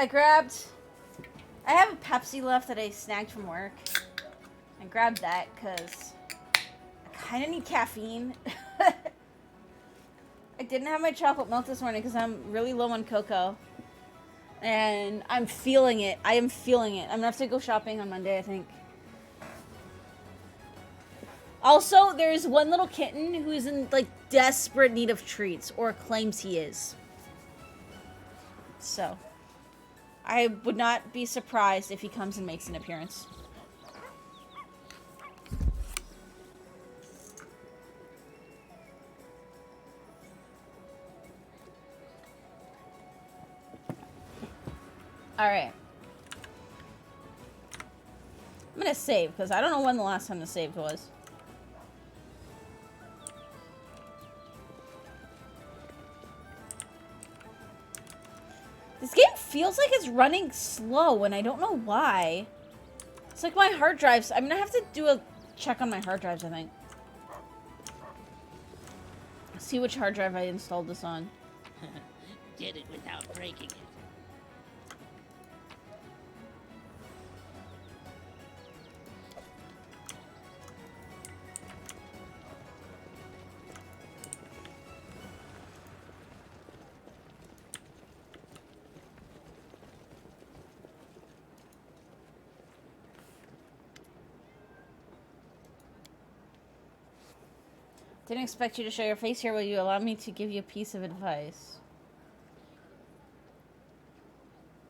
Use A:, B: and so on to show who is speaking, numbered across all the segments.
A: I have a Pepsi left that I snagged from work. I grabbed that because I kind of need caffeine. I didn't have my chocolate milk this morning because I'm really low on cocoa. And I'm feeling it. I am feeling it. I'm going to have to go shopping on Monday, I think. Also, there's one little kitten who is in, like, desperate need of treats, or claims he is. So, I would not be surprised if he comes and makes an appearance. Alright. I'm gonna save, because I don't know when the last time the save was. This game feels like it's running slow, and I don't know why. It's like my hard drives. I'm gonna have to do a check on my hard drives, I think. See which hard drive I installed this on.
B: Did it without breaking it.
A: Didn't expect you to show your face here. Will you allow me to give you a piece of advice?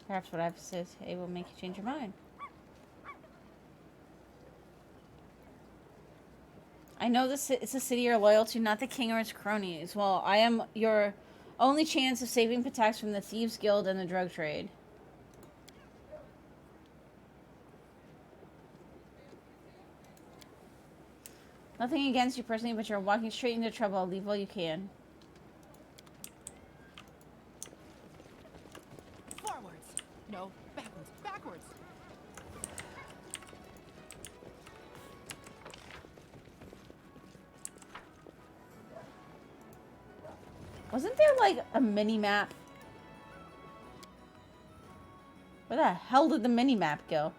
A: Perhaps what I have to say will make you change your mind. I know it's a city you're loyal to, not the king or his cronies. Well, I am your only chance of saving Patax from the Thieves Guild and the drug trade. Nothing against you personally, but you're walking straight into trouble. Leave while you can.
C: Forwards. No, backwards. Backwards.
A: Wasn't there, like, a mini-map? Where the hell did the mini-map go?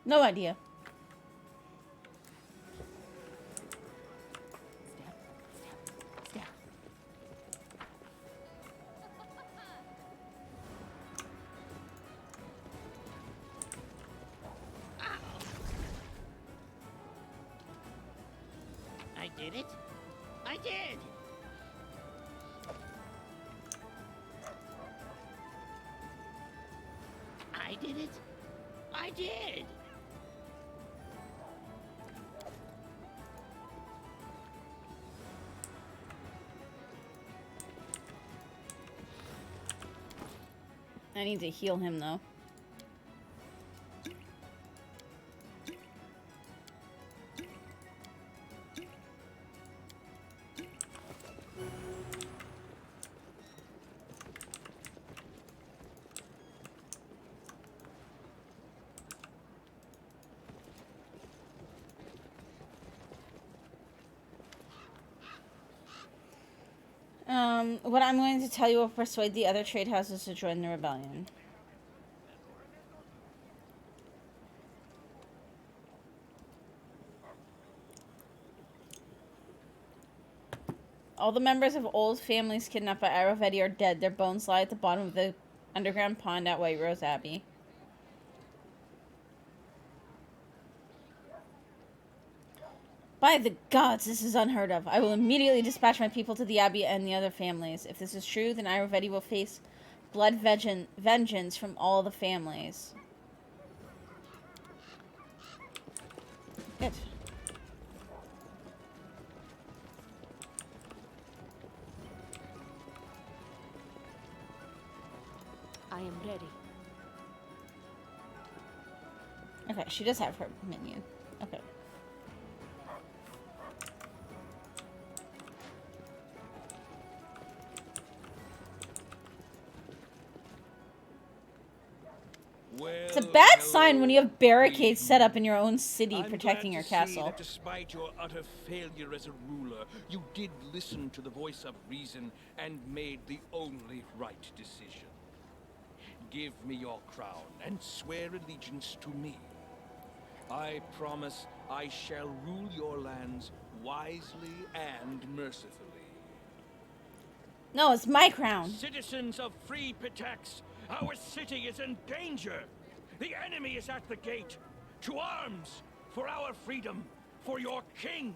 A: No idea.
C: Step.
B: I did it. I did. I did it. I did.
A: I need to heal him, though. What I'm going to tell you will persuade the other trade houses to join the rebellion. All the members of old families kidnapped by Ayurvedi are dead. Their bones lie at the bottom of the underground pond at White Rose Abbey. By the gods, this is unheard of. I will immediately dispatch my people to the Abbey and the other families. If this is true, then Ayurvedi will face blood vengeance from all the families. Good.
C: I am ready.
A: Okay, she does have her minion. Okay. It's a bad sign when you have barricades set up in your own city protecting your castle.
D: That despite your utter failure as a ruler, you did listen to the voice of reason and made the only right decision. Give me your crown and swear allegiance to me. I promise I shall rule your lands wisely and mercifully.
A: No, it's my crown.
D: Citizens of Free Pitax, our city is in danger. The enemy is at the gate. To arms! For our freedom! For your king!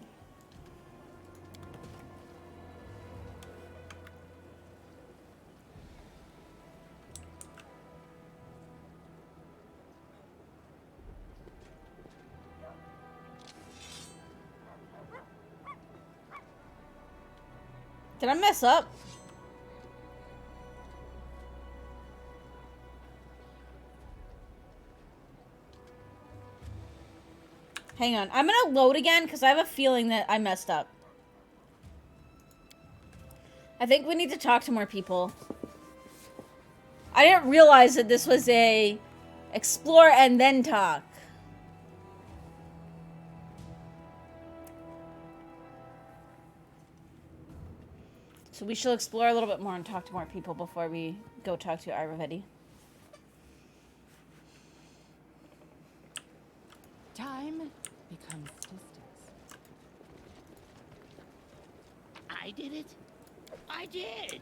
A: Did I mess up? Hang on. I'm gonna load again because I have a feeling that I messed up. I think we need to talk to more people. I didn't realize that this was a explore and then talk. So we shall explore a little bit more and talk to more people before we go talk to Ayurvedi.
C: Time becomes distance.
B: I did it. I did.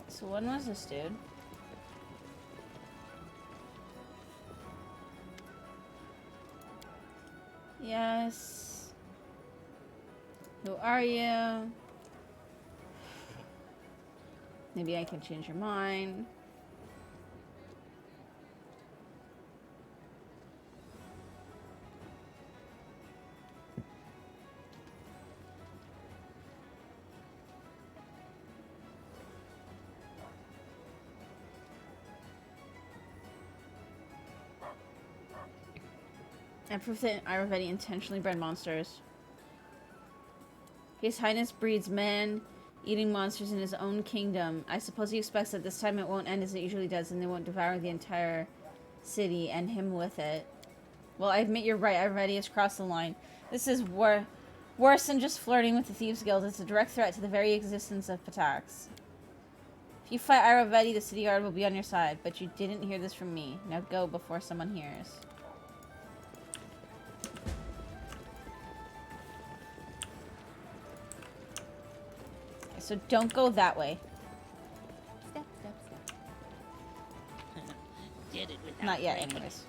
A: So when was this dude? Yes. Who are you? Maybe I can change your mind. And proof that Ayurvedi intentionally bred monsters. His Highness breeds man-eating monsters in his own kingdom. I suppose he expects that this time it won't end as it usually does, and they won't devour the entire city and him with it. Well, I admit you're right. Ayurvedi has crossed the line. This is worse than just flirting with the Thieves Guild. It's a direct threat to the very existence of Pitax. If you fight Ayurvedi, the city guard will be on your side. But you didn't hear this from me. Now go before someone hears. So don't go that way.
C: Step, step, step.
B: Did it without
A: Not yet,
B: breaking
A: anyways.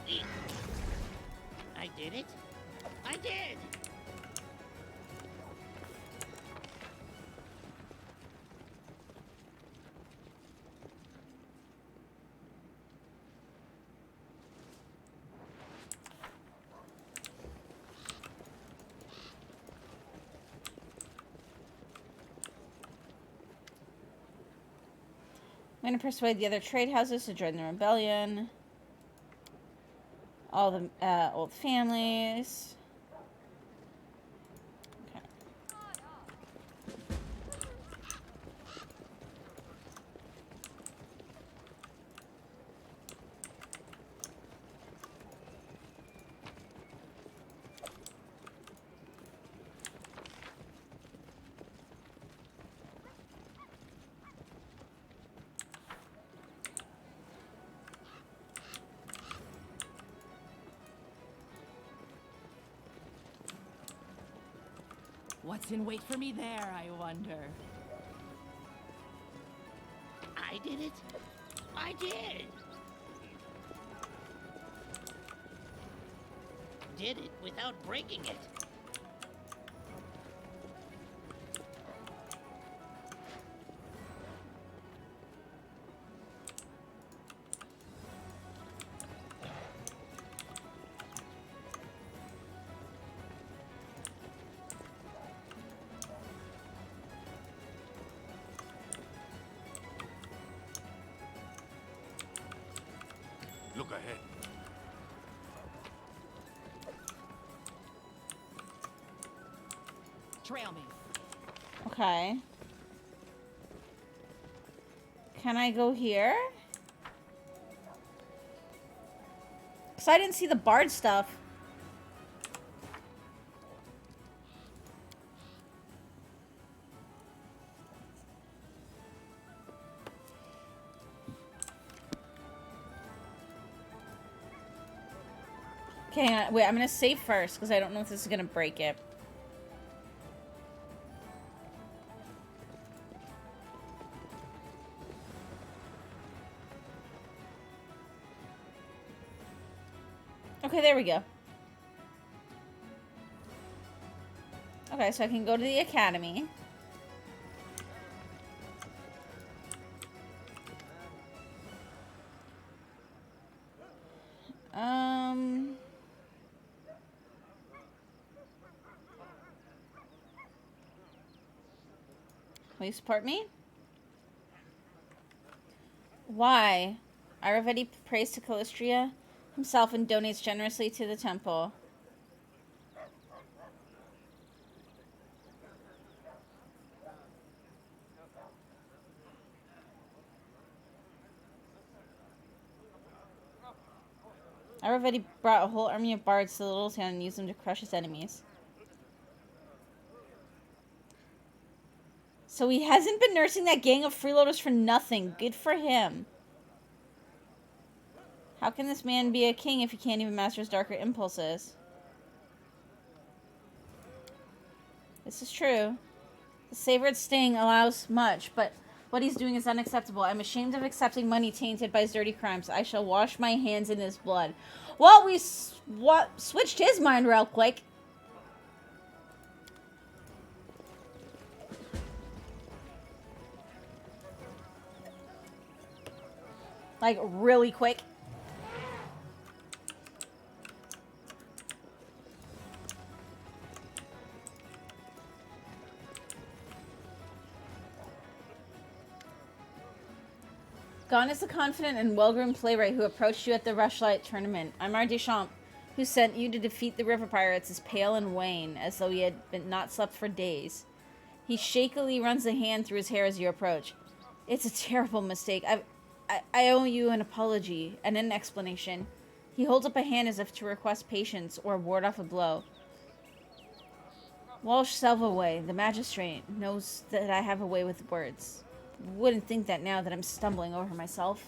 B: it. I did it. I did.
A: I'm going to persuade the other trade houses to join the rebellion. All the old families. Okay.
C: What's in wait for me there, I wonder?
B: I did it. I did. Did it without breaking it.
D: ahead.
C: Trail me.
A: Okay. Can I go here? Because I didn't see the bard stuff. Okay, wait, I'm going to save first because I don't know if this is going to break it. Okay, there we go. Okay, so I can go to the academy. Will you support me? Why? Ayurvedi prays to Calistria himself and donates generously to the temple. Ayurvedi brought a whole army of bards to the little town and used them to crush his enemies. So he hasn't been nursing that gang of freeloaders for nothing. Good for him. How can this man be a king if he can't even master his darker impulses? This is true. The savored sting allows much, but what he's doing is unacceptable. I'm ashamed of accepting money tainted by his dirty crimes. I shall wash my hands in his blood. Well, we switched his mind real quick. Like, really quick. Gone is the confident and well-groomed playwright who approached you at the Rushlight tournament. I'm Deschamps, who sent you to defeat the river pirates, is pale and wan, as though he had not slept for days. He shakily runs a hand through his hair as you approach. It's a terrible mistake. I owe you an apology and an explanation. He holds up a hand as if to request patience or ward off a blow. Walsh Selvaway, the magistrate, knows that I have a way with words. Wouldn't think that now that I'm stumbling over myself.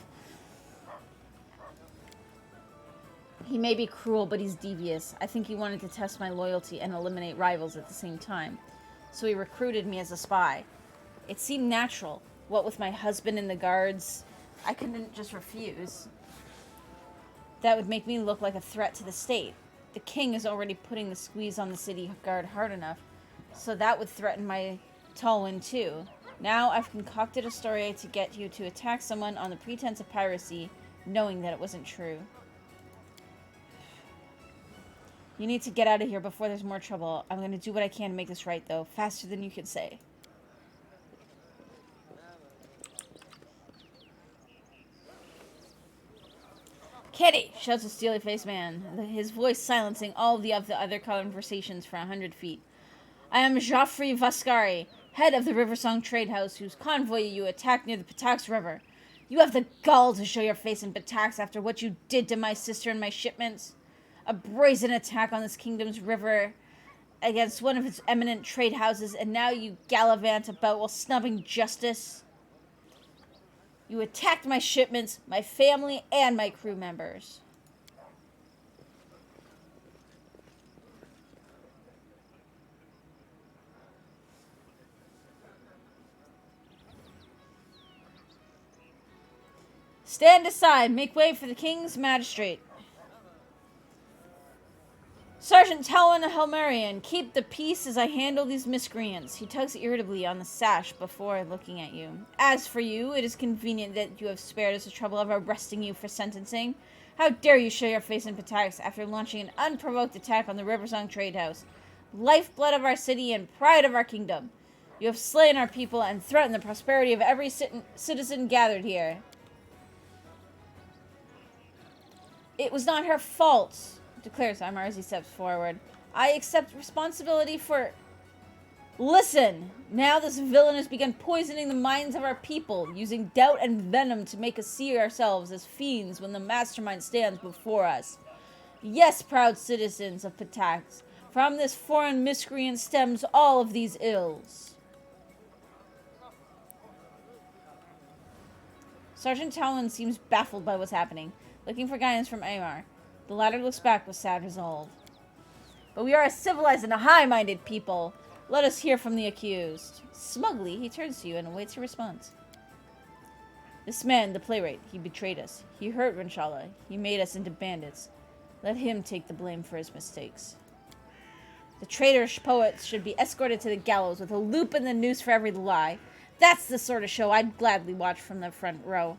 A: He may be cruel, but he's devious. I think he wanted to test my loyalty and eliminate rivals at the same time. So he recruited me as a spy. It seemed natural. What with my husband and the guards, I couldn't just refuse. That would make me look like a threat to the state. The king is already putting the squeeze on the city guard hard enough, so that would threaten my Tolwyn too. Now I've concocted a story to get you to attack someone on the pretense of piracy, knowing that it wasn't true. You need to get out of here before there's more trouble. I'm going to do what I can to make this right, though. Faster than you could say. Kitty! Shouts a steely-faced man, his voice silencing all of the other conversations for 100 feet. I am Joffrey Vascari, head of the Riversong Trade House, whose convoy you attacked near the Patax River. You have the gall to show your face in Patax after what you did to my sister and my shipments. A brazen attack on this kingdom's river against one of its eminent trade houses, and now you gallivant about while snubbing justice. You attacked my shipments, my family, and my crew members. Stand aside. Make way for the king's magistrate. Sergeant Talwyn Helmarian, keep the peace as I handle these miscreants. He tugs irritably on the sash before looking at you. As for you, it is convenient that you have spared us the trouble of arresting you for sentencing. How dare you show your face in Patax after launching an unprovoked attack on the Riversong Trade House, lifeblood of our city and pride of our kingdom. You have slain our people and threatened the prosperity of every citizen gathered here. It was not her fault, declares Imar as he steps forward. I accept responsibility for... Listen! Now this villain has begun poisoning the minds of our people, using doubt and venom to make us see ourselves as fiends when the mastermind stands before us. Yes, proud citizens of Patax, from this foreign miscreant stems all of these ills. Sergeant Talon seems baffled by what's happening, looking for guidance from Amar. The latter looks back with sad resolve. But we are a civilized and a high-minded people. Let us hear from the accused. Smugly, he turns to you and awaits your response. This man, the playwright, he betrayed us. He hurt Rinshala. He made us into bandits. Let him take the blame for his mistakes. The traitorous poets should be escorted to the gallows with a loop and the noose for every lie. That's the sort of show I'd gladly watch from the front row.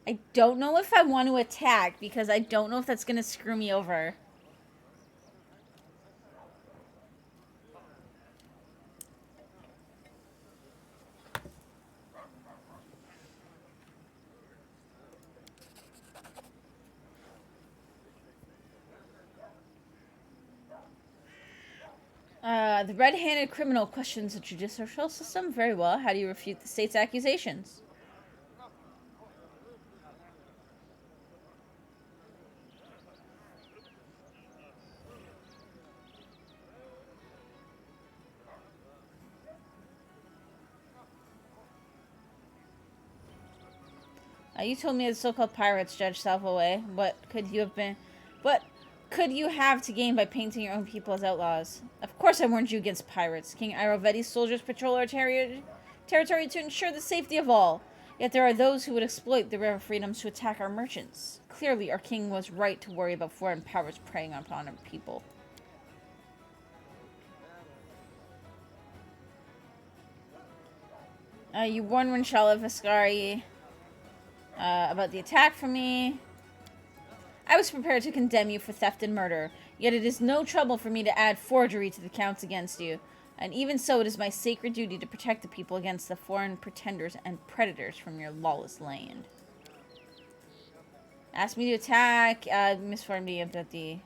A: I don't know if I want to attack because I don't know if that's going to screw me over. The red-handed criminal questions the judicial system very well. How do you refute the state's accusations? You told me the so-called pirates judged Salvaway. What could you have to gain by painting your own people as outlaws? Of course I warned you against pirates. King Irovetti's soldiers patrol our territory to ensure the safety of all. Yet there are those who would exploit the rare freedoms to attack our merchants. Clearly, our king was right to worry about foreign powers preying upon our people. You warned Rinshala Viscari about the attack from me. I was prepared to condemn you for theft and murder, yet it is no trouble for me to add forgery to the counts against you. And even so, it is my sacred duty to protect the people against the foreign pretenders and predators from your lawless land. Asked me to attack, misinformed me about the...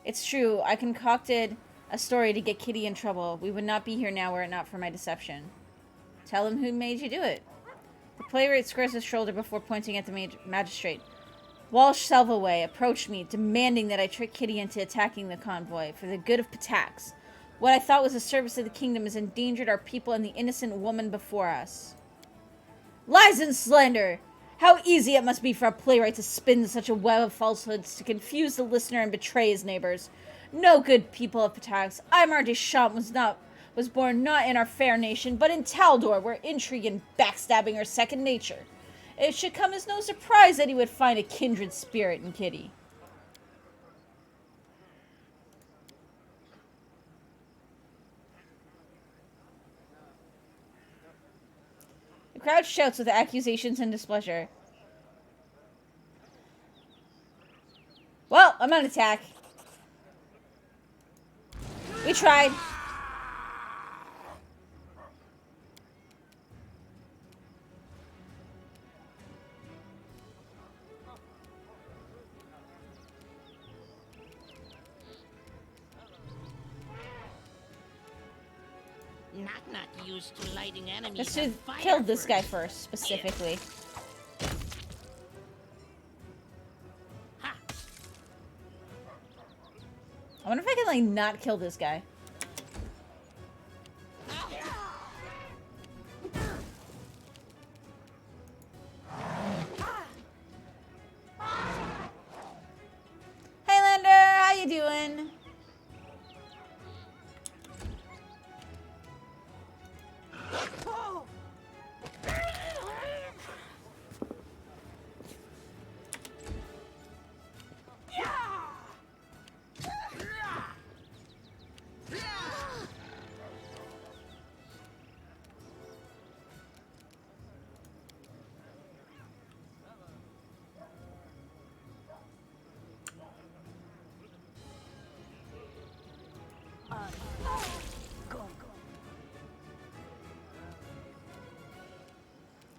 A: It's true, I concocted a story to get Kitty in trouble. We would not be here now were it not for my deception. Tell him who made you do it. The playwright squares his shoulder before pointing at the magistrate. Walsh Selvaway approached me, demanding that I trick Kitty into attacking the convoy for the good of Patax. What I thought was a service of the kingdom has endangered our people and the innocent woman before us. Lies and slander! How easy it must be for a playwright to spin such a web of falsehoods to confuse the listener and betray his neighbors. No, good people of Patax, Imar Deschamps was born not in our fair nation, but in Taldor, where intrigue and backstabbing are second nature. It should come as no surprise that he would find a kindred spirit in Kitty. The crowd shouts with accusations and displeasure. Well, I'm on attack. We tried.
B: Not used to lighting enemies.
A: Just to kill this guy first, specifically.
B: Ha.
A: I wonder if I can, like, not kill this guy. Highlander, how you doing?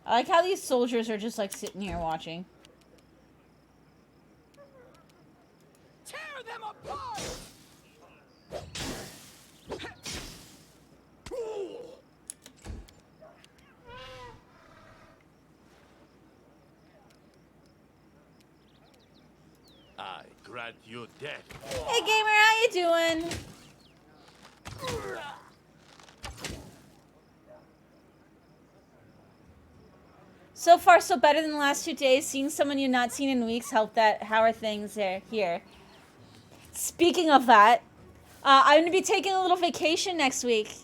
A: I like how these soldiers are just like sitting here watching.
D: Tear them apart!
E: I grant you death.
A: Hey gamer, how you doing? So far, so better than the last 2 days. Seeing someone you've not seen in weeks helped that. How are things there here? Speaking of that, I'm going to be taking a little vacation next week.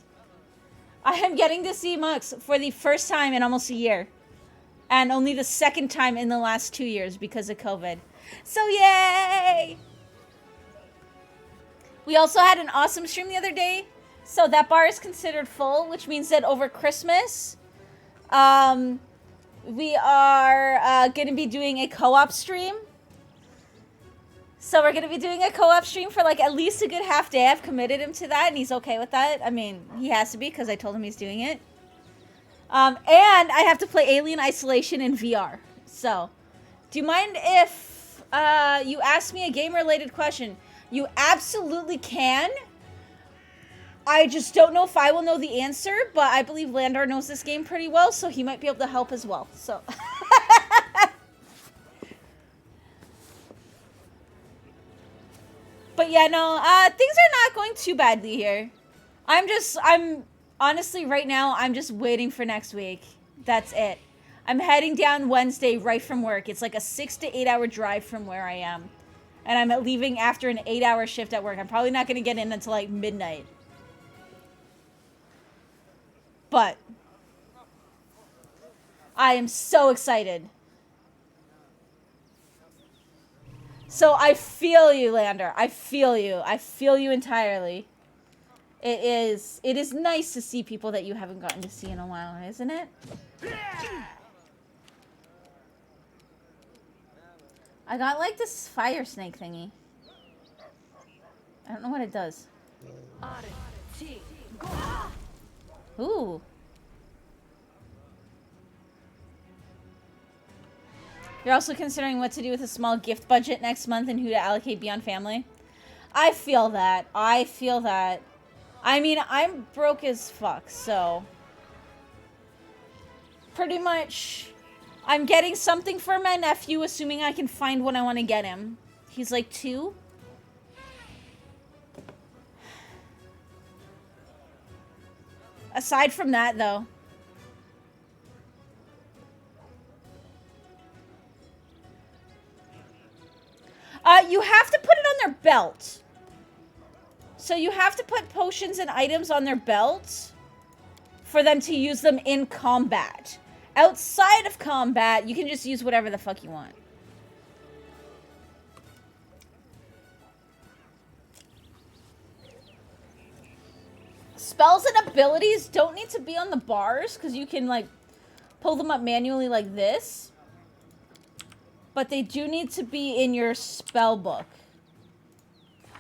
A: I am getting to see Mux for the first time in almost a year. And only the second time in the last 2 years because of COVID. So yay! We also had an awesome stream the other day. So that bar is considered full, which means that over Christmas, we are going to be doing a co-op stream. So we're going to be doing a co-op stream for like at least a good half day. I've committed him to that and he's okay with that. I mean, he has to be because I told him he's doing it. And I have to play Alien Isolation in VR. So, do you mind if you ask me a game-related question? You absolutely can. I just don't know if I will know the answer, but I believe Landar knows this game pretty well, so he might be able to help as well. So, but yeah, no, things are not going too badly here. I'm honestly right now, I'm just waiting for next week. That's it. I'm heading down Wednesday right from work. It's like a 6 to 8 hour drive from where I am. And I'm leaving after an 8-hour shift at work. I'm probably not going to get in until like midnight. But I am so excited. So I feel you, Lander. I feel you. I feel you entirely. It is nice to see people that you haven't gotten to see in a while, isn't it? I got like this fire snake thingy. I don't know what it does. Ooh. You're also considering what to do with a small gift budget next month and who to allocate beyond family? I feel that. I feel that. I mean, I'm broke as fuck, so... Pretty much, I'm getting something for my nephew, assuming I can find what I want to get him. He's like 2. Aside from that, though. You have to put it on their belt. So you have to put potions and items on their belt for them to use them in combat. Outside of combat, you can just use whatever the fuck you want. Spells and abilities don't need to be on the bars because you can like pull them up manually like this. But they do need to be in your spell book.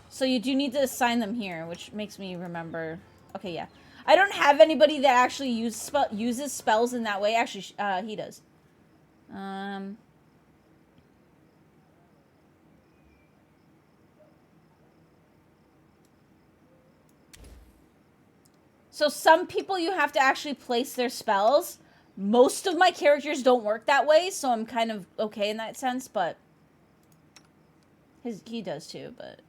A: So you do need to assign them here, which makes me remember. Okay, yeah. I don't have anybody that actually uses spells in that way. Actually, he does. So some people you have to actually place their spells. Most of my characters don't work that way, so I'm kind of okay in that sense, but he does too, but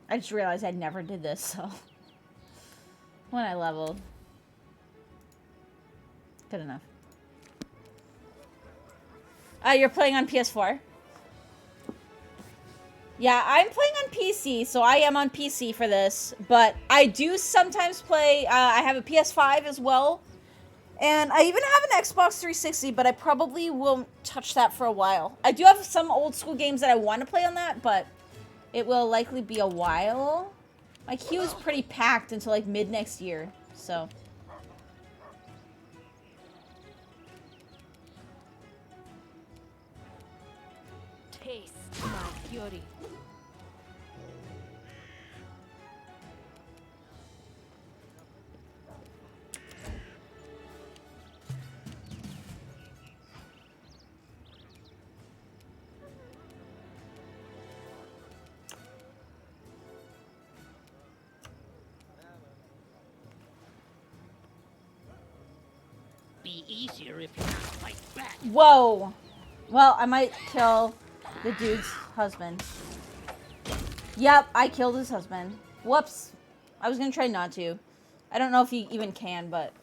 A: I just realized I never did this, so when I leveled. Good enough. You're playing on PS4? Yeah, I'm playing on PC, so I am on PC for this. But I do sometimes play, I have a PS5 as well. And I even have an Xbox 360, but I probably won't touch that for a while. I do have some old school games that I want to play on that, but it will likely be a while. My queue is pretty packed until like mid next year, so...
B: My fury. Be easier if you fight back.
A: Whoa. Well, I might kill the dude's husband. Yep, I killed his husband. Whoops. I was gonna try not to. I don't know if he even can, but...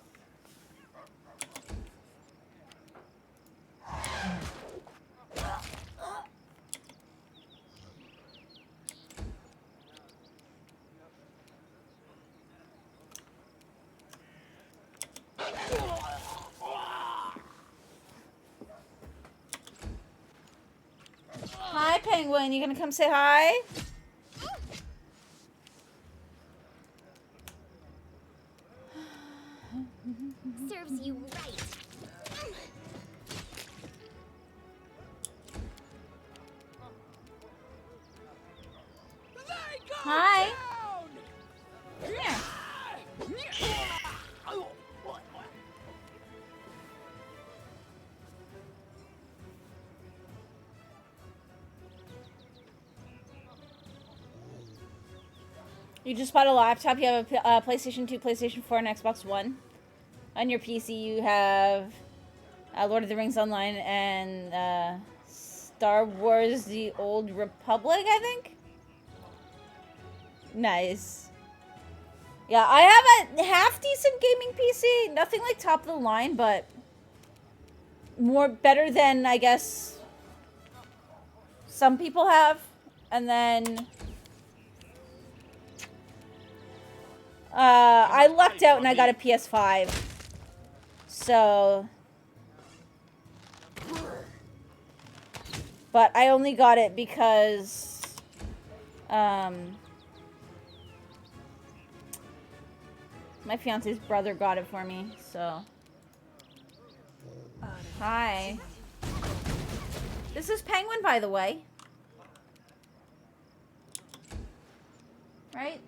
A: Hi, Penguin. You gonna come say hi?
F: Serves you right.
A: Hi. Come here. You just bought a laptop. You have a PlayStation 2, PlayStation 4, and Xbox One. On your PC, you have Lord of the Rings Online and Star Wars The Old Republic, I think? Nice. Yeah, I have a half-decent gaming PC. Nothing like top of the line, but better than, I guess, some people have. And then... I lucked out and I got a PS5. So... But I only got it because... my fiance's brother got it for me, so... Hi. This is Penguin, by the way. Right?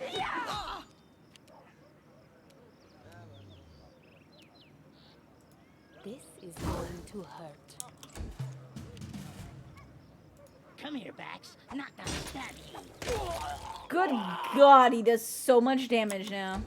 C: This is going to hurt.
B: Come here, Bax. Not gonna stab you.
A: Good God, he does so much damage now.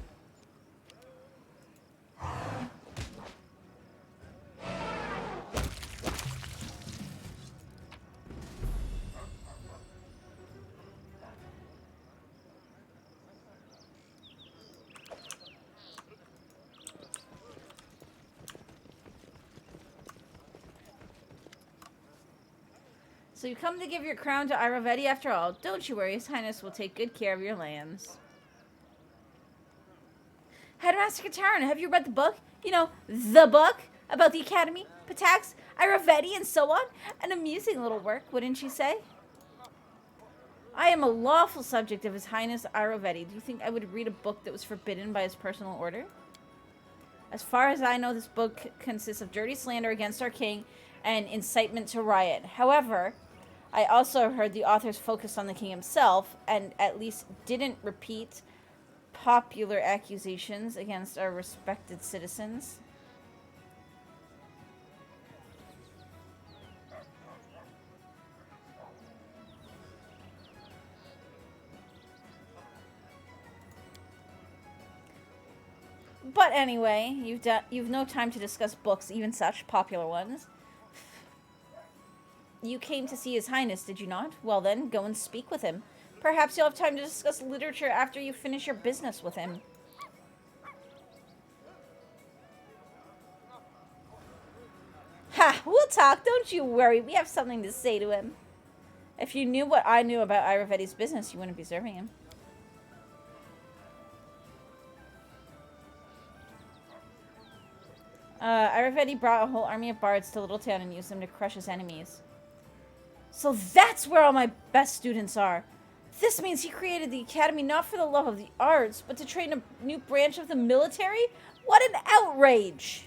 A: So you come to give your crown to Irovetti after all. Don't you worry, His Highness will take good care of your lands. Headmaster Katarina, have you read the book? You know, the book about the Academy, Patax, Irovetti, and so on? An amusing little work, wouldn't you say? I am a lawful subject of His Highness Irovetti. Do you think I would read a book that was forbidden by his personal order? As far as I know, this book consists of dirty slander against our king and incitement to riot. However, I also heard the authors focused on the king himself and at least didn't repeat popular accusations against our respected citizens. But anyway, you've no time to discuss books, even such popular ones. You came to see His Highness, did you not? Well then, go and speak with him. Perhaps you'll have time to discuss literature after you finish your business with him. Ha! We'll talk, don't you worry. We have something to say to him. If you knew what I knew about Irovetti's business, you wouldn't be serving him. Irovetti brought a whole army of bards to Little Town and used them to crush his enemies. So that's where all my best students are. This means he created the academy not for the love of the arts, but to train a new branch of the military? What an outrage!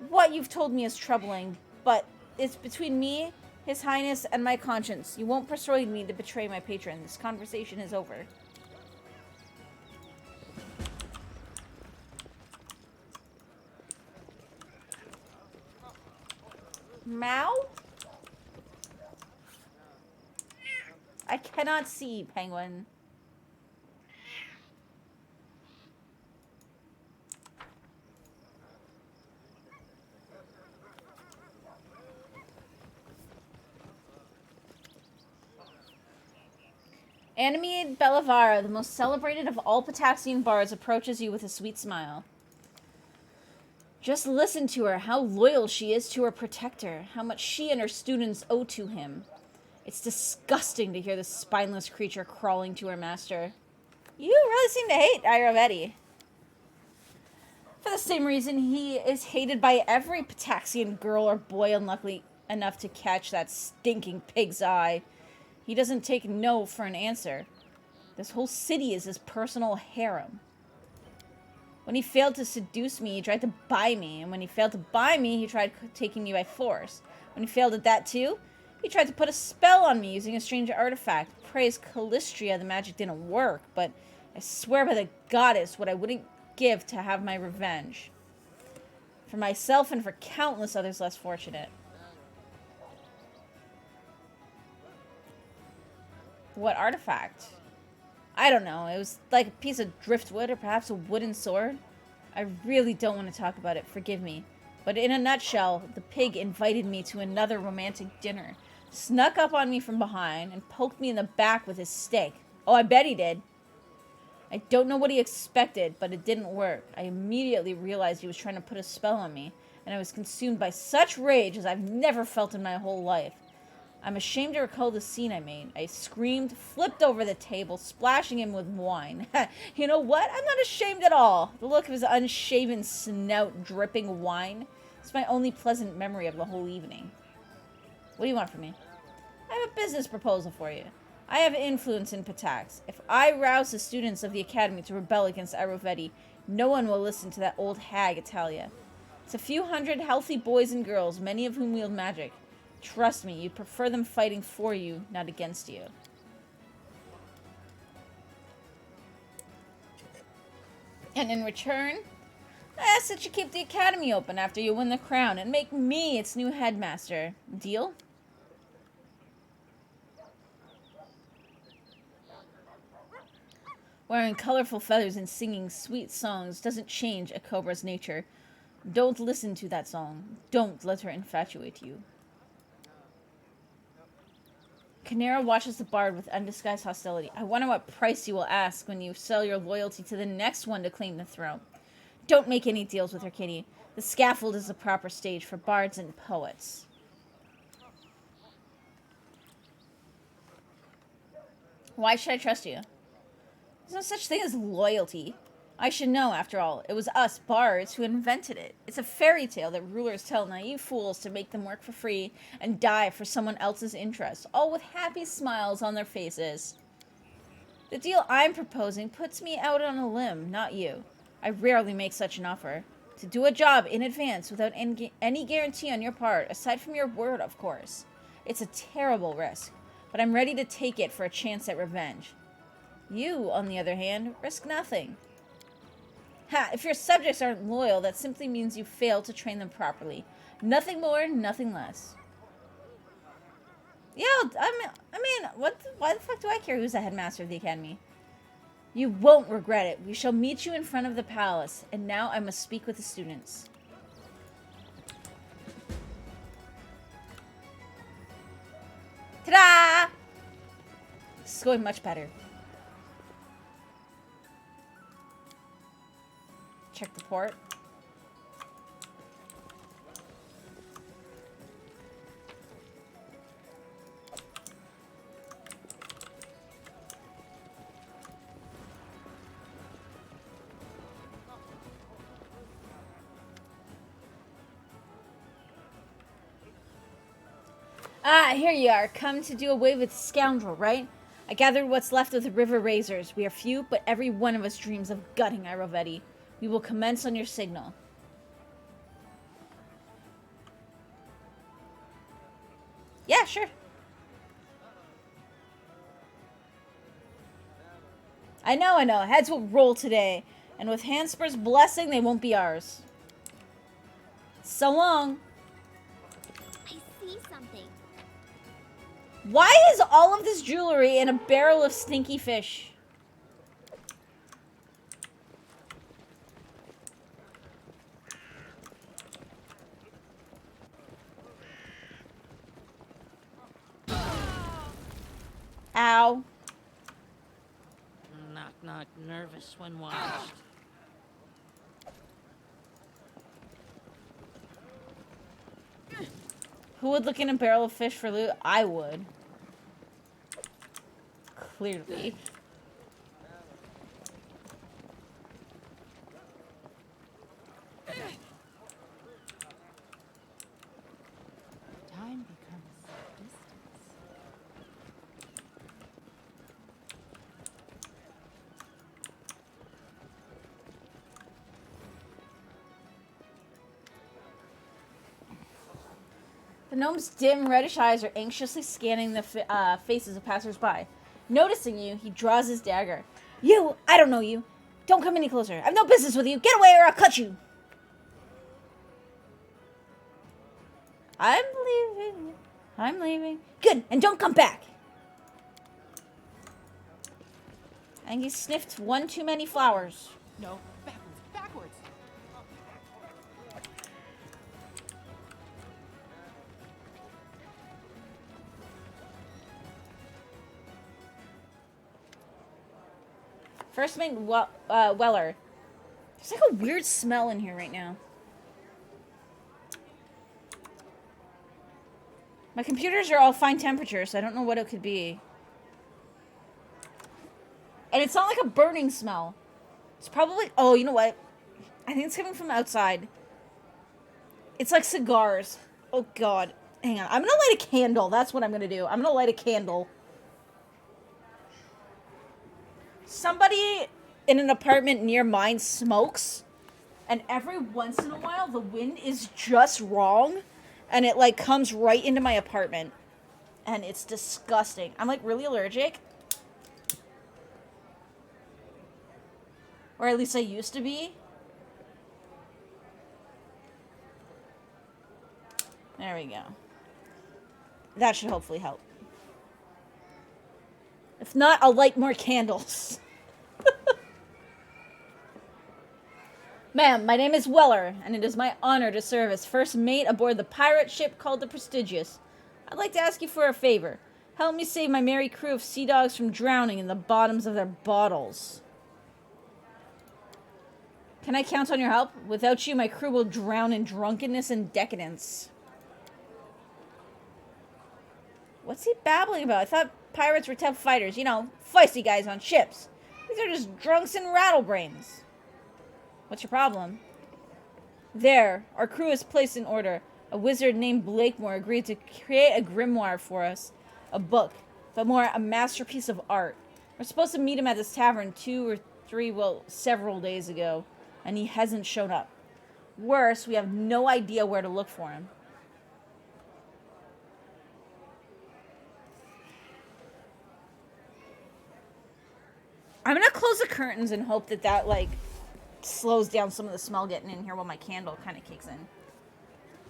A: What you've told me is troubling, but it's between me His Highness and my conscience. You won't persuade me to betray my patron. This conversation is over. Mao? I cannot see, penguin. Animated Bellavara, the most celebrated of all Pataxian bards, approaches you with a sweet smile. Just listen to her, how loyal she is to her protector, how much she and her students owe to him. It's disgusting to hear this spineless creature crawling to her master. You really seem to hate Ayurvedi. For the same reason he is hated by every Pataxian girl or boy unlucky enough to catch that stinking pig's eye. He doesn't take no for an answer. This whole city is his personal harem. When he failed to seduce me, he tried to buy me. And when he failed to buy me, he tried taking me by force. When he failed at that too, he tried to put a spell on me using a strange artifact. Praise Callistria, the magic didn't work, but I swear by the goddess what I wouldn't give to have my revenge. For myself and for countless others less fortunate. What artifact? I don't know. It was like a piece of driftwood or perhaps a wooden sword. I really don't want to talk about it. Forgive me. But in a nutshell, the pig invited me to another romantic dinner. Snuck up on me from behind and poked me in the back with his stick. Oh, I bet he did. I don't know what he expected, but it didn't work. I immediately realized he was trying to put a spell on me, and I was consumed by such rage as I've never felt in my whole life. I'm ashamed to recall the scene I made. I screamed, flipped over the table, splashing him with wine. You know what? I'm not ashamed at all. The look of his unshaven snout dripping wine is my only pleasant memory of the whole evening. What do you want from me? I have a business proposal for you. I have influence in Patax. If I rouse the students of the academy to rebel against Ayurvedi, no one will listen to that old hag Italia. It's a few hundred healthy boys and girls, many of whom wield magic. Trust me, you'd prefer them fighting for you, not against you. And in return, I ask that you keep the academy open after you win the crown and make me its new headmaster. Deal? Wearing colorful feathers and singing sweet songs doesn't change a cobra's nature. Don't listen to that song. Don't let her infatuate you. Canera watches the bard with undisguised hostility. I wonder what price you will ask when you sell your loyalty to the next one to claim the throne. Don't make any deals with her, Kitty. The scaffold is the proper stage for bards and poets. Why should I trust you? There's no such thing as loyalty. I should know, after all. It was us, bards, who invented it. It's a fairy tale that rulers tell naive fools to make them work for free and die for someone else's interests, all with happy smiles on their faces. The deal I'm proposing puts me out on a limb, not you. I rarely make such an offer. To do a job in advance without any guarantee on your part, aside from your word, of course. It's a terrible risk, but I'm ready to take it for a chance at revenge. You, on the other hand, risk nothing. Ha! If your subjects aren't loyal, that simply means you fail to train them properly. Nothing more, nothing less. Yeah, I mean, why the fuck do I care who's the headmaster of the academy? You won't regret it. We shall meet you in front of the palace, and now I must speak with the students. Ta-da! This is going much better. Check the port. Ah, here you are. Come to do away with scoundrel, right? I gathered what's left of the river razors. We are few, but every one of us dreams of gutting Ayurvedi. We will commence on your signal. Yeah, sure. I know. Heads will roll today. And with Hanspur's blessing, they won't be ours. So long.
F: I see something.
A: Why is all of this jewelry in a barrel of stinky fish? Ow.
B: Knock, knock, nervous when watched.
A: Who would look in a barrel of fish for loot? I would. Clearly.
C: Time becomes distance.
A: The gnome's dim, reddish eyes are anxiously scanning the faces of passers-by. Noticing you, he draws his dagger. You! I don't know you. Don't come any closer. I've no business with you. Get away or I'll cut you. I'm leaving. I'm leaving. Good, and don't come back. And he sniffed one too many flowers.
C: No, backwards, backwards.
A: First mate Weller. There's like a weird smell in here right now. My computers are all fine temperature, so I don't know what it could be. And it's not like a burning smell. It's probably... Oh, you know what? I think it's coming from outside. It's like cigars. Oh, God. Hang on. I'm going to light a candle. That's what I'm going to do. I'm going to light a candle. Somebody in an apartment near mine smokes. And every once in a while, the wind is just wrong. And it, like, comes right into my apartment. And it's disgusting. I'm, like, really allergic. Or at least I used to be. There we go. That should hopefully help. If not, I'll light more candles. Ma'am, my name is Weller, and it is my honor to serve as first mate aboard the pirate ship called the Prestigious. I'd like to ask you for a favor. Help me save my merry crew of sea dogs from drowning in the bottoms of their bottles. Can I count on your help? Without you, my crew will drown in drunkenness and decadence. What's he babbling about? I thought pirates were tough fighters. You know, feisty guys on ships. These are just drunks and rattlebrains. What's your problem? There, our crew is placed in order. A wizard named Blakemore agreed to create a grimoire for us. A book, but more a masterpiece of art. We're supposed to meet him at this tavern several days ago, and he hasn't shown up. Worse, we have no idea where to look for him. I'm gonna close the curtains and hope that like slows down some of the smell getting in here while my candle kind of kicks in.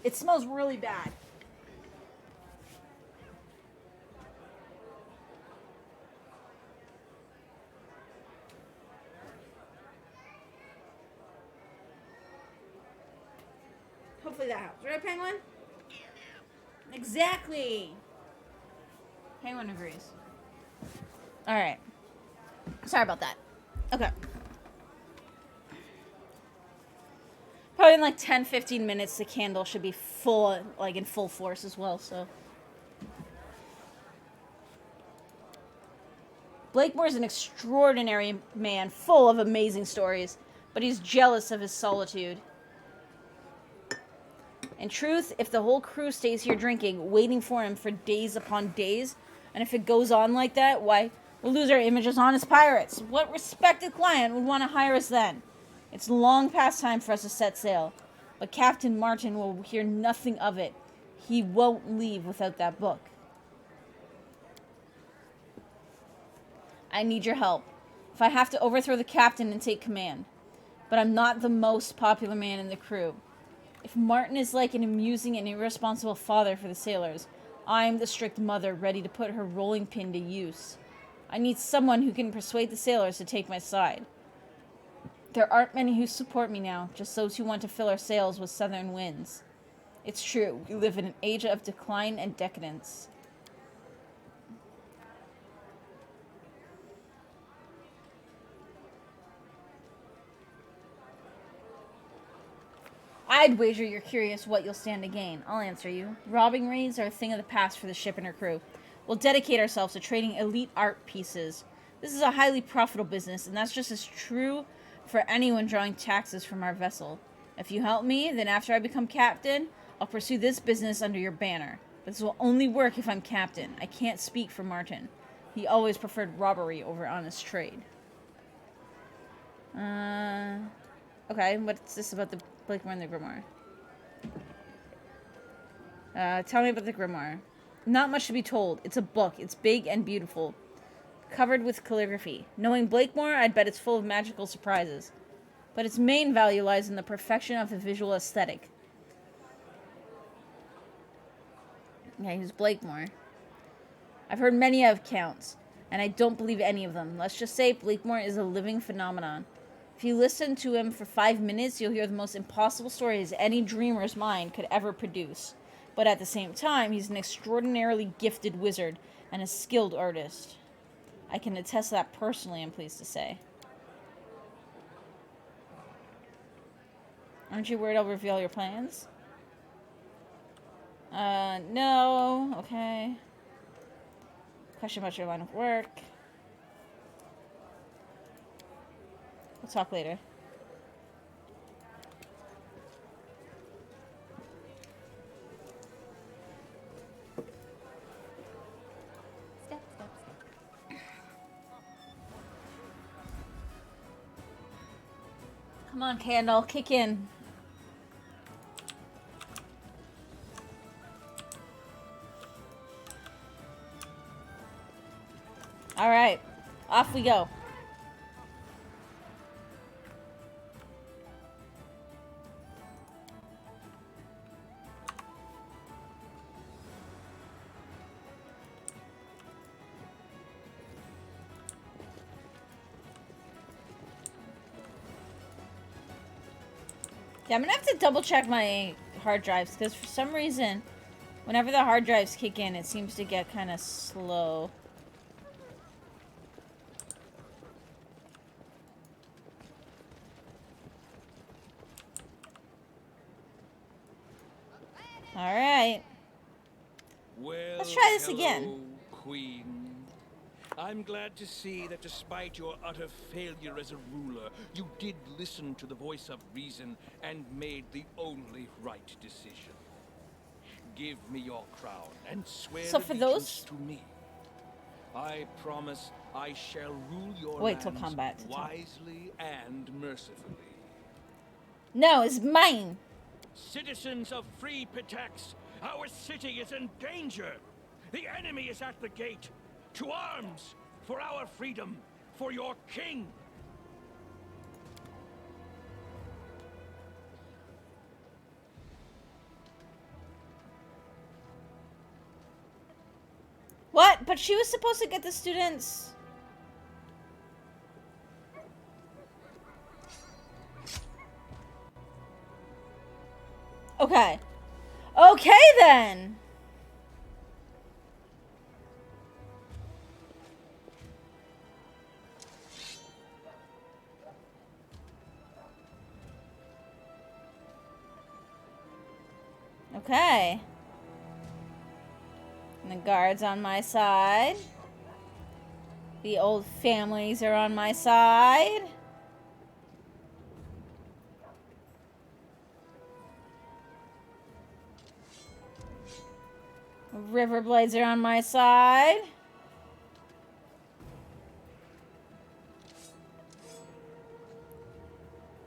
A: It smells really bad. Hopefully that helps. Right, Penguin? Exactly. Penguin agrees. Alright. Sorry about that. Okay. Probably in like 10-15 minutes the candle should be full, like in full force as well, so. Blakemore's an extraordinary man, full of amazing stories, but he's jealous of his solitude. In truth, if the whole crew stays here drinking, waiting for him for days upon days, and if it goes on like that, why, we'll lose our image as honest pirates. What respected client would want to hire us then? It's long past time for us to set sail, but Captain Martin will hear nothing of it. He won't leave without that book. I need your help. If I have to overthrow the captain and take command. But I'm not the most popular man in the crew. If Martin is like an amusing and irresponsible father for the sailors, I'm the strict mother ready to put her rolling pin to use. I need someone who can persuade the sailors to take my side. There aren't many who support me now, just those who want to fill our sails with southern winds. It's true, we live in an age of decline and decadence. I'd wager you're curious what you'll stand to gain. I'll answer you. Robbing raids are a thing of the past for the ship and her crew. We'll dedicate ourselves to trading elite art pieces. This is a highly profitable business, and that's just as true for anyone drawing taxes from our vessel. If you help me, then after I become captain, I'll pursue this business under your banner. This will only work if I'm captain. I can't speak for Martin. He always preferred robbery over honest trade. Okay, what's this about the Blakemore and the Grimoire? Tell me about the Grimoire. Not much to be told. It's a book. It's big and beautiful. Covered with calligraphy. Knowing Blakemore, I'd bet it's full of magical surprises. But its main value lies in the perfection of the visual aesthetic. Yeah, who's Blakemore? I've heard many accounts, and I don't believe any of them. Let's just say Blakemore is a living phenomenon. If you listen to him for 5 minutes, you'll hear the most impossible stories any dreamer's mind could ever produce. But at the same time, he's an extraordinarily gifted wizard and a skilled artist. I can attest to that personally, I'm pleased to say. Aren't you worried I'll reveal your plans? No. Okay. Question about your line of work. We'll talk later.
C: Step, step, step.
A: Come on, Candle, kick in. All right, off we go. Yeah, I'm gonna have to double check my hard drives because for some reason, whenever the hard drives kick in, it seems to get kind of slow. All right.
D: Well,
A: Let's try this
D: hello,
A: again.
D: Queen. I'm glad to see that despite your utter failure as a ruler, you did listen to the voice of reason and made the only right decision. Give me your crown and swear
A: So for
D: allegiance
A: those-
D: to me. I promise I shall rule your
A: Wait till
D: lands
A: combat to talk.
D: wisely and mercifully.
A: No, it's mine.
D: Citizens of Free Pitax, our city is in danger. The enemy is at the gate. To arms! For our freedom! For your king!
A: What? But she was supposed to get the students. Okay. Okay then. Okay. And the guards on my side. The old families are on my side. Riverblades are on my side.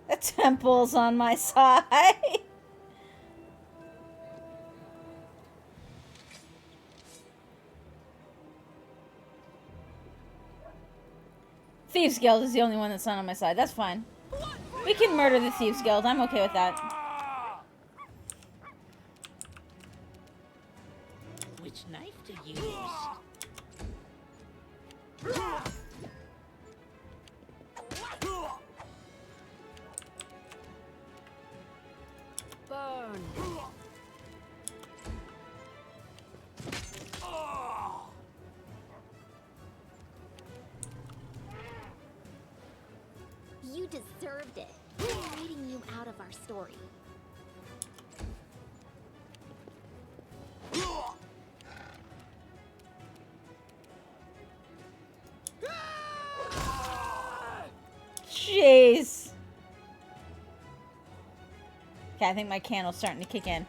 A: The temple's on my side. Thieves Guild is the only one that's not on my side. That's fine. We can murder the Thieves Guild. I'm okay with that.
B: Which knife to use?
C: Burn.
F: You deserved it. We're writing you out of our story.
A: Jeez. Okay, I think my candle's starting to kick in.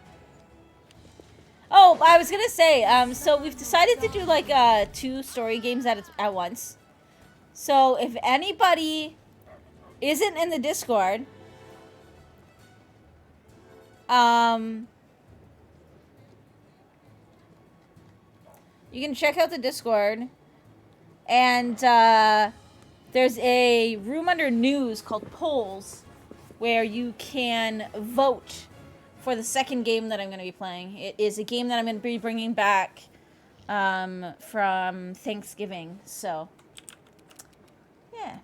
A: Oh, I was gonna say, so we've decided to do like 2 story games at once. So if anybody isn't in the Discord, you can check out the Discord, and there's a room under news called Polls, where you can vote for the second game that I'm going to be playing. It is a game that I'm going to be bringing back from Thanksgiving. So, yeah.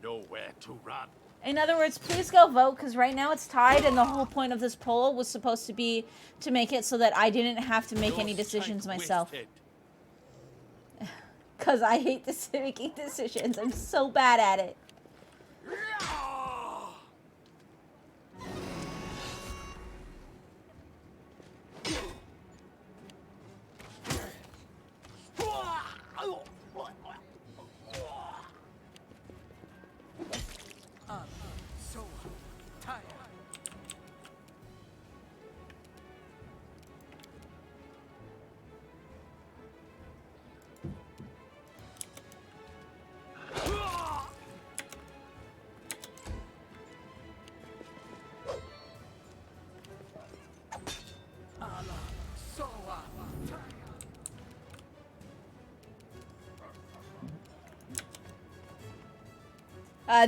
E: Nowhere to run.
A: In other words, please go vote, because right now it's tied, and the whole point of this poll was supposed to be to make it so that I didn't have to make any decisions myself. Because I hate making decisions. I'm so bad at it.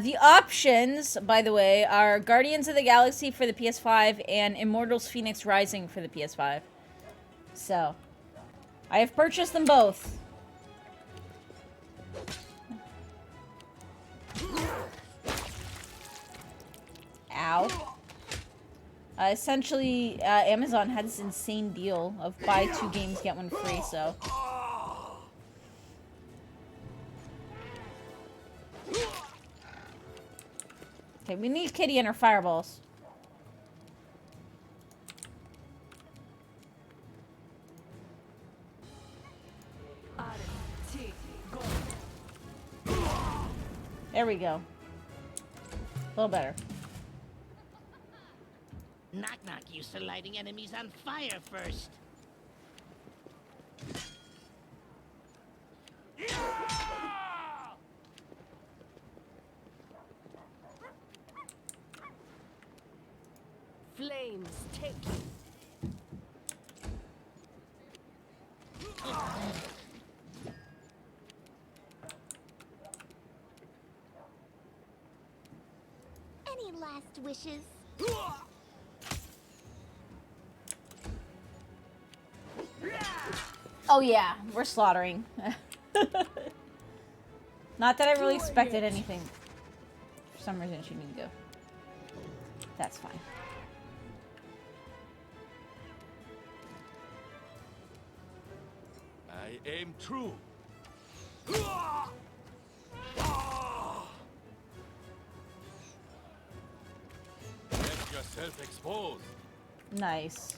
A: The options, by the way, are Guardians of the Galaxy for the PS5 and Immortals Phoenix Rising for the PS5. So, I have purchased them both. Ow. Essentially, Amazon had this insane deal of buy 2 games, get 1 free, so... Okay, we need Kitty and her fireballs. There we go. A little better.
B: Knock Knock used to lighting enemies on fire first.
C: Flames take you.
F: Any last wishes?
A: Oh yeah, we're slaughtering. Not that I really expected anything. For some reason, she needed to go. That's fine.
E: I aim true. Get yourself exposed.
A: Nice.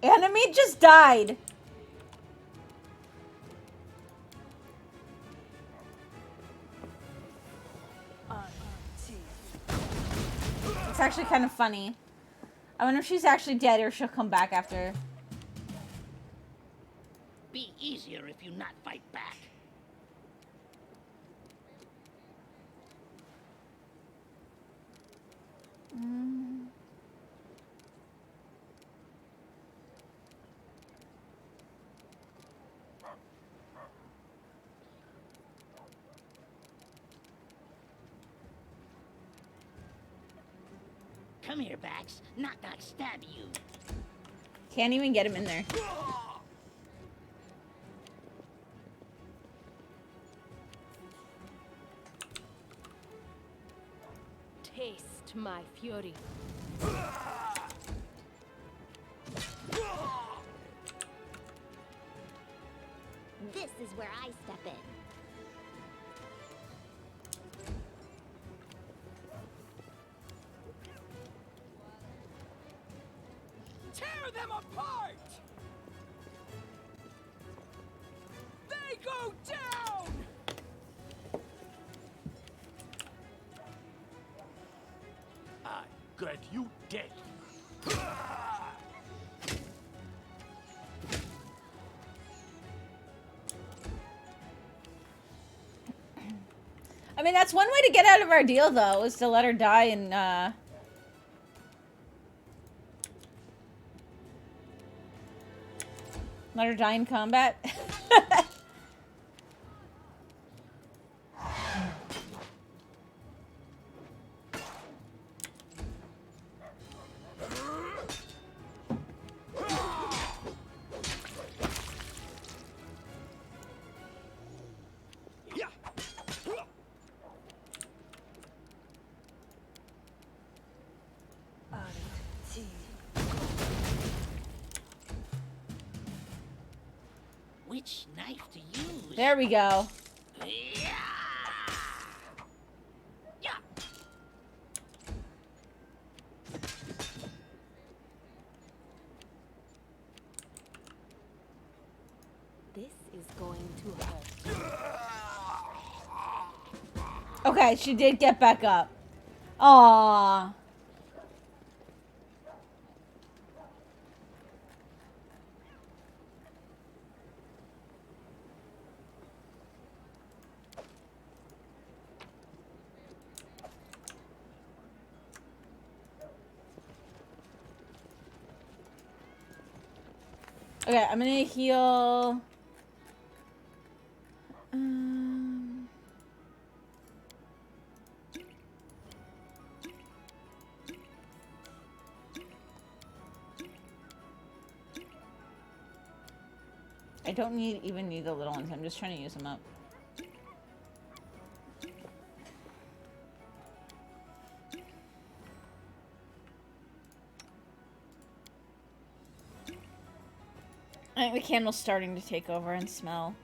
A: Enemy just died. It's actually kind of funny. I wonder if she's actually dead or she'll come back after.
B: Be easier if you not fight back. Come here, Bax. Not stab you.
A: Can't even get him in there.
C: Taste my fury.
F: This is where I step in.
D: Tear them apart! They go down!
E: I got you dead.
A: I mean, that's one way to get out of our deal, though, is to let her die and, let her die in combat.
B: Which knife to use?
A: There we go.
B: Yeah. Yeah.
C: This is going to hurt.
A: Okay, she did get back up. Aww. Okay, I'm gonna heal. I don't even need the little ones. I'm just trying to use them up. I think the candle's starting to take over and smell.